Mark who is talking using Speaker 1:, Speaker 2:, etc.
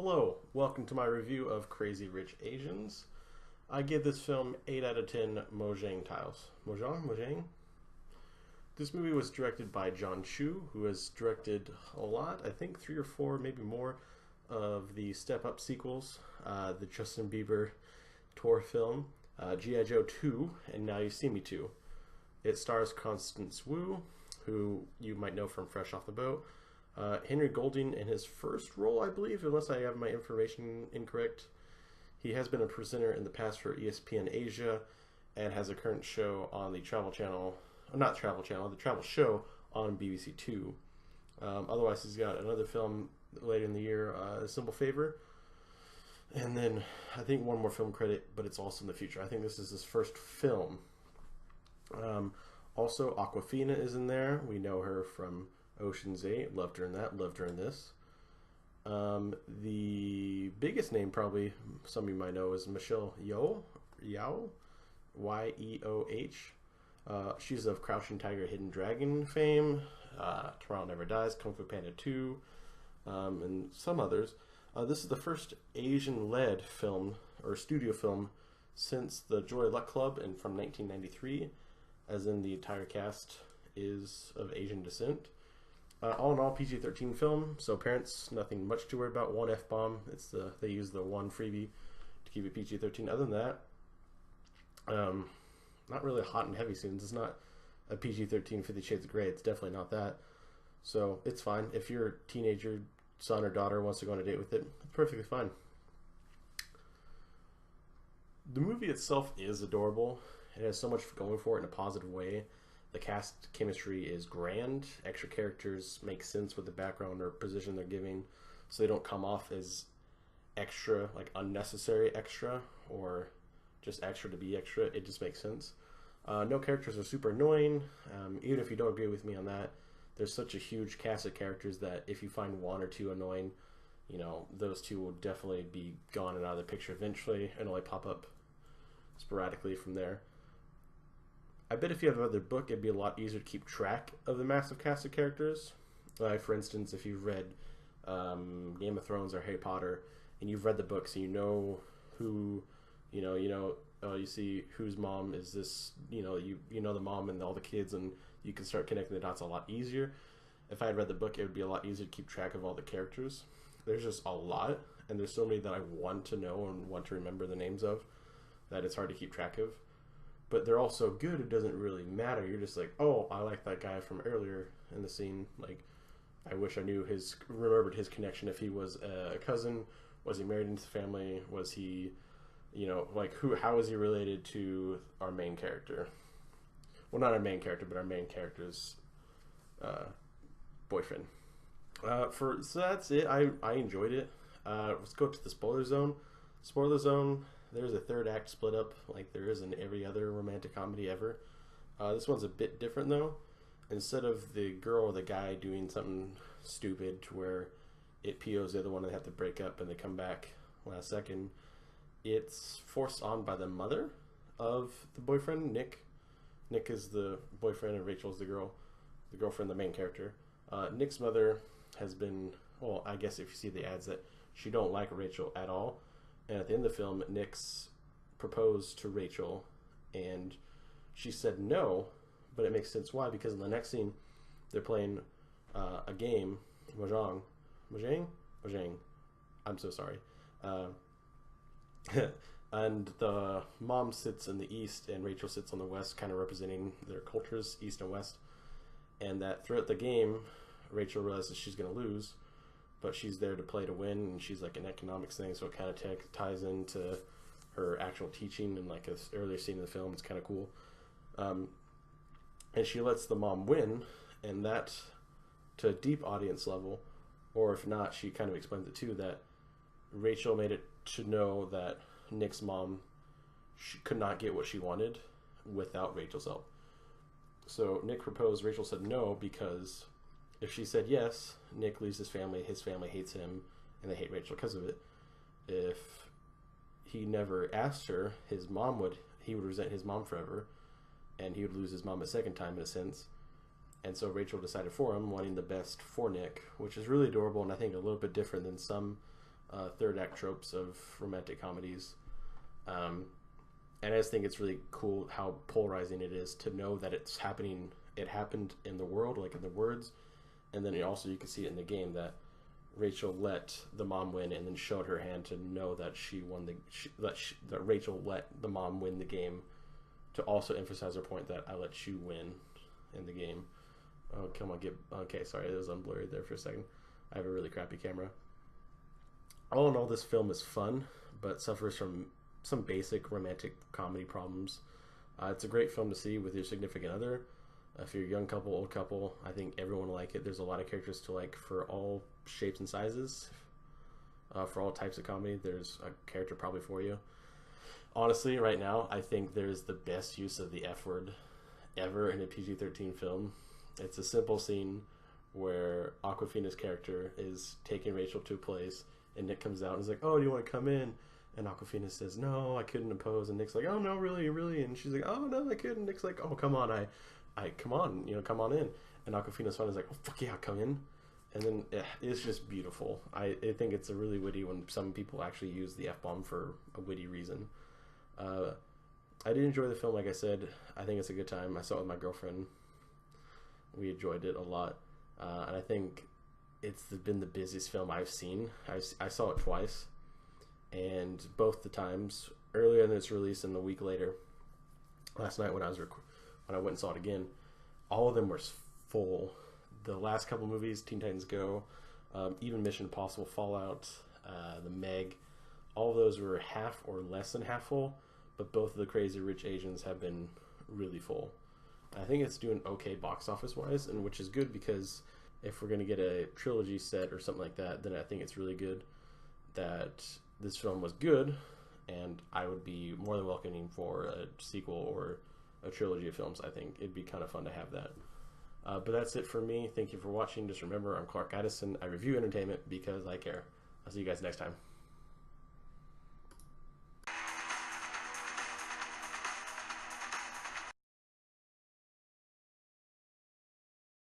Speaker 1: Hello, welcome to my review of Crazy Rich Asians. I give this film 8 out of 10 Mojang tiles. Mojang? This movie was directed by John Chu, who has directed a lot, I think 3 or 4, maybe more, of the Step Up sequels, the Justin Bieber tour film, G.I. Joe 2, and Now You See Me 2. It stars Constance Wu, who you might know from Fresh Off the Boat, Henry Golding in his first role, I believe, unless I have my information incorrect. He has been a presenter in the past for ESPN Asia and has a current show on the Travel Channel, not Travel Channel, the Travel Show on BBC Two. Otherwise, he's got another film later in the year, A Simple Favor, and then I think one more film credit, but it's also in the future. I think this is his first film. Also, Awkwafina is in there. We know her from Ocean's 8. Loved her in that. Loved her in this. The biggest name probably some of you might know is Michelle Yeoh, Y-E-O-H. She's of Crouching Tiger, Hidden Dragon fame, Tomorrow Never Dies, Kung Fu Panda 2, and some others. This is the first Asian-led film or studio film since the Joy Luck Club and from 1993, as in the entire cast is of Asian descent. All in all, PG-13 film, so parents, nothing much to worry about. One F-bomb, they use the one freebie to keep it PG-13. Other than that, not really hot and heavy scenes. It's not a PG-13 50 Shades of Grey. It's definitely not that. So it's fine. If your teenager son or daughter wants to go on a date with it, it's perfectly fine. The movie itself is adorable. It has so much going for it in a positive way. The cast chemistry is grand. Extra characters make sense with the background or position they're giving, so they don't come off as extra, like unnecessary extra, or just extra to be extra. It just makes sense. No characters are super annoying. Even if you don't agree with me on that, there's such a huge cast of characters that if you find one or two annoying, you know, those two will definitely be gone and out of the picture eventually and only pop up sporadically from there. I bet if you have another book, it'd be a lot easier to keep track of the massive cast of characters. Like, for instance, if you've read Game of Thrones or Harry Potter, and you've read the books, and you know who, you see whose mom is this, you know the mom and all the kids, and you can start connecting the dots a lot easier. If I had read the book, it would be a lot easier to keep track of all the characters. There's just a lot, and there's so many that I want to know and want to remember the names of that it's hard to keep track of. But they're all so good, it doesn't really matter. You're just like, oh, I like that guy from earlier in the scene. Like, I wish I remembered his connection. If he was a cousin, was he married into the family? Was he, how is he related to our main character? Well, not our main character, but our main character's boyfriend. So that's it. I enjoyed it. Let's go to the spoiler zone. Spoiler zone. There's a third act split up like there is in every other romantic comedy ever. This one's a bit different though. Instead of the girl or the guy doing something stupid to where it POs the other one and they have to break up and they come back last second, it's forced on by the mother of the boyfriend, Nick. Nick is the boyfriend and Rachel's the girlfriend, the main character. Nick's mother has been, well, I guess if you see the ads, that she don't like Rachel at all. And at the end of the film, Nick's proposed to Rachel, and she said no, but it makes sense why, because in the next scene, they're playing a game, Mojang. I'm so sorry. And the mom sits in the east, and Rachel sits on the west, kind of representing their cultures, east and west. And that throughout the game, Rachel realizes she's going to lose, but she's there to play to win, and she's like an economics thing, so it kind of ties into her actual teaching and like an earlier scene in the film. It's kind of cool. And she lets the mom win, and that, to a deep audience level, or if not, she kind of explains it too, that Rachel made it to know that Nick's mom could not get what she wanted without Rachel's help. So Nick proposed, Rachel said no, because if she said yes, Nick leaves his family hates him, and they hate Rachel because of it. If he never asked her, he would resent his mom forever, and he would lose his mom a second time in a sense. And so Rachel decided for him, wanting the best for Nick, which is really adorable and I think a little bit different than some third act tropes of romantic comedies. Um, and I just think it's really cool how polarizing it is to know that it's happening. It happened in the world, like in the words, and then you can see it in the game that Rachel let the mom win, and then showed her hand to know that she won that Rachel let the mom win the game, to also emphasize her point that I let you win in the game. Oh, come on, okay. Sorry, it was unblurred there for a second. I have a really crappy camera. All in all, this film is fun, but suffers from some basic romantic comedy problems. It's a great film to see with your significant other. If you're a young couple, old couple, I think everyone will like it. There's a lot of characters to like for all shapes and sizes. For all types of comedy, there's a character probably for you. Honestly, right now, I think there's the best use of the F word ever in a PG-13 film. It's a simple scene where Awkwafina's character is taking Rachel to a place, and Nick comes out and is like, "Oh, do you want to come in?" And Awkwafina says, "No, I couldn't impose." And Nick's like, "Oh no, really, really?" And she's like, "Oh no, I couldn't." Nick's like, "Oh come on, come on, come on in." And Awkwafina's son is like, "Oh fuck yeah, come in." And then it's just beautiful. I think it's a really witty when some people actually use the F-bomb for a witty reason. I did enjoy the film, like I said. I think it's a good time. I saw it with my girlfriend. We enjoyed it a lot. And I think it's been the busiest film I've seen. I saw it twice. And both the times, earlier than its release and a week later, last night when I went and saw it again, all of them were full. The last couple movies, Teen Titans Go, even Mission Impossible Fallout, The Meg, all of those were half or less than half full, but both of the Crazy Rich Asians have been really full. I think it's doing okay box office wise, and which is good because if we're going to get a trilogy set or something like that, then I think it's really good that this film was good, and I would be more than welcoming for a sequel or a trilogy of films. I think it'd be kind of fun to have that. But that's it for me. Thank you for watching. Just remember, I'm Clark Addison. I review entertainment because I care. I'll see you guys next time.